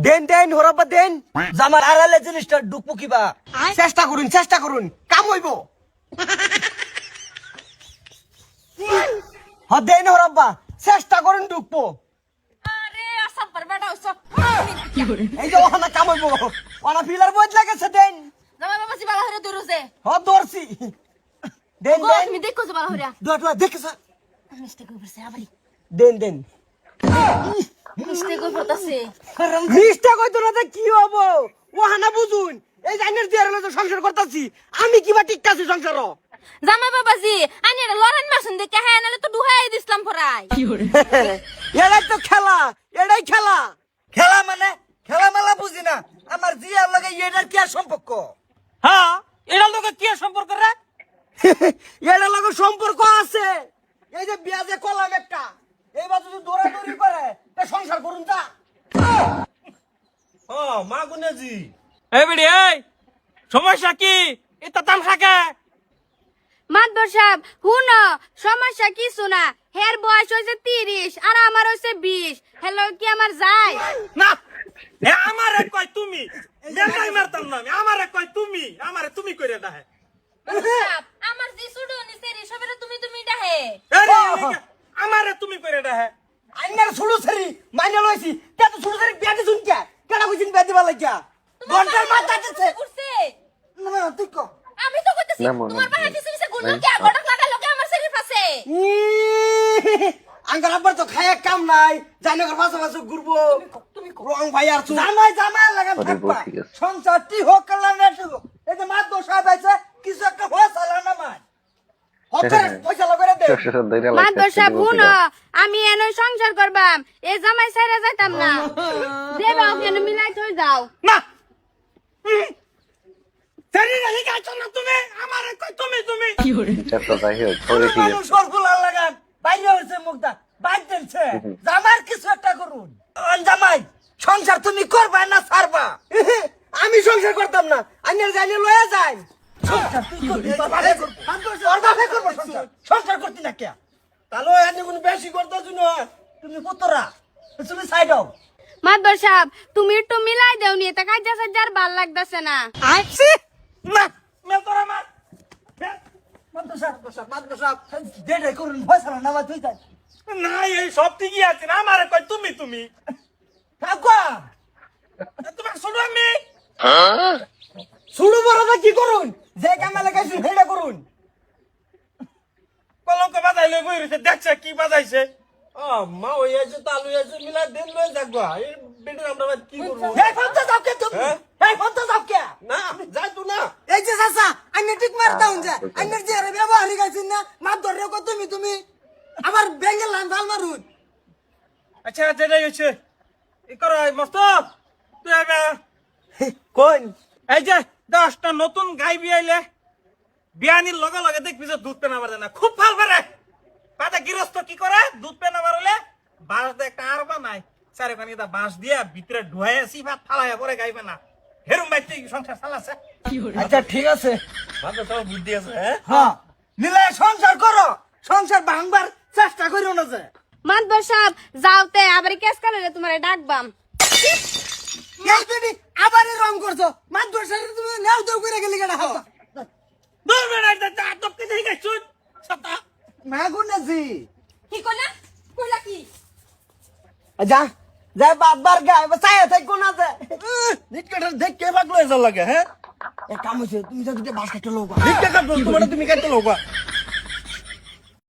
দেন দেন হরবা দেন জামার আড়ালে জিনিসটা ঢুকবো কিবা চেষ্টা করুন কাম হইব দেন হরবা চেষ্টা করুন ঢুকবো আরে আসাব্বার বেটা হইছো এই যে ওখানে কাম হইব ওনা ফিলার বইত লাগেছে দেন জামাই বাবাজি বালা হইরা দৌড়ছে ধরছি দেন গো দেন তুমি দেখো যে বালা হইরা দোয়া দেখেছ মিস্টেক হইছে আবারই দেন দেন মিস্টেক হইতাছে মিষ্টা কইতো না কি হবো ওহানা বুঝুন এই জাইনের দিয়ে হলো সংসার করতেছি আমি কিবা টিকতাছি সংসার জামাই বাবাজি আনি এটা লড়ান মাসুন দেখে হ্যাঁ নালে তো ডুহাই দিছিলাম ফরাই এটাই তো খেলা এটাই খেলা খেলা মানে খেলা মেলা বুঝি না আমার জিয়ার লগে এটার কি আর সম্পর্ক হ্যাঁ এটার লগে কি সম্পর্ক রে? এটার লগে সম্পর্ক আছে এই যে বিয়া যে কলাম একটা এইবার যদি দৌড়াদৌড়ি করে তা সংসার করুন তা মা গুনেজি এই বেড়ি এই সমস্যা কি এটা তামসা কে? মাদবর সাহেব হুন সমস্যা কিছু না হের বয়স হইছে 30 আর আমার হইছে 20 হ্যালো কি আমার যায় না এ আমারে কই তুমি দেখাই মারতাম না আমি আমারে কই তুমি আমারে তুমি কইরা দাহে আমার যে সুডো নিছে রে সবেরে তুমি তুমি ডাহে আমারে তুমি কইরা দাহে আইনার ছুড়ু ছাড়ি মাইনা লইছি তে তো ছুড়ু ছাড়ি বিয়া দিছুন কে কেডা কইছিন বিয়া দিবা লাগিয়া ঘন্টার মাথা দিছে করছে না তুই কো আমি তো কইতেছি তোমার বাহার কিছু কিছু গুণ কি আগড়ক লাগা লগে আমার শরীর ফাসে আঙ্গার আব্বার তো খায়া কাম নাই জাইনগর পাশে পাশে ঘুরবো তুমি রং ভাই আর জামাই জামাই লাগান থাকবা সংসারটি হোক কল্যাণ রাখো এই যে মাত দোষ আছে কিছু একটা হয় চালা না মাই হচ্ছে পয়সা লাগারে দে মাদবর সাহেব হুন আমি এনই সংসার করবাম এ জামাই ছাইরা যাইতাম না দেবা কেন মিলাই থই যাও না সেরি রাহি গাইছ না তুমি আমারে কই তুমি তুমি মানুষ সরকুলা লাগান বাইরে হইছে মুখটা বাইর দেনছে জামার কিছু একটা করুন জামাই সংসার তুমি করবা না ছাড়বা আমি সংসার করতাম না আইনার জানি লয়ে যাই সংসার তুই করবি তোর বাপে করবো তোর বাপে করবো সংসার করতি না কে তাহলে এনে কোন বেশি করতেছ না তুমি পুতরা তুমি সাইড হও মাদবর সাহেব তুমি একটু মিলাই দেও নি তা কাজা সাজার ভাল লাগতাছে না আইছি না মে তোরা মার মাদ্রাসা দেড়ে করুন ফয়সালা নামা তুই যাই না এই সব ঠিকই আছে না আমারে কই তুমি তুমি কাকা তোমার শুনো আমি শুরু বড় কি করুন যে কামে লাগাইছি হেডা করুন কলঙ্ক বাজাইলে বই রইছে দেখছে কি বাজাইছে মা ওই আছে তালু আছে মিলা দিন লই যাগবা এই বেডে আমরা কি করব এই ফন্তা যাও কে তুমি এই ফন্তা যাও কে না আমি যাই তো না এই যে চাচা আমি ঠিক মার দাউন যা আমি যে আরে ব্যবহার গাইছিন না মার ধরে কো তুমি আমার বেঙ্গল লান ভাল মারুন আচ্ছা যেটাই হচ্ছে ই করো মস্ত তুই কোন এই যে 10টা নতুন গাই বিয়াইলে বিয়ানির লগে লগে দেখবি যে দুধ পেনা বাড়ে না খুব ভাল পারে পাতা গৃহস্থ কি করে দুধ পেনা বাড়লে বাঁশ দিয়ে একটা আর বানায় চারিখানে এটা বাঁশ দিয়া ভিতরে ঢুয়াই আসি ভাত ফালাইয়া পরে গাইবে না হেরুম বাইতে সংসার চালাচ্ছে আচ্ছা ঠিক আছে ভালো সব বুদ্ধি আছে হ্যাঁ হ্যাঁ মিলে সংসার করো সংসার ভাঙবার চেষ্টা করিও না যে মাদবর সাহেব যাওতে আবার কেস কালে তোমারে ডাকবাম এই বেবি আবারই রং করছো মার দোষের তুমি নাও দাও করে গেলি কেডা হাত দূর বেড়াই দা তো কে দেই গাইছুন সতা না গুনাজি কি কইলা কইলা কি যা যা বাবার গায় বাসায় থাই কোন আছে নিটকাটার দেখ কে পাগল হইছে লাগে হ্যাঁ এ কাম হইছে তুমি যদি বাস কাটতে লোগা ঠিক আছে তোমার তুমি কাটতে লোগা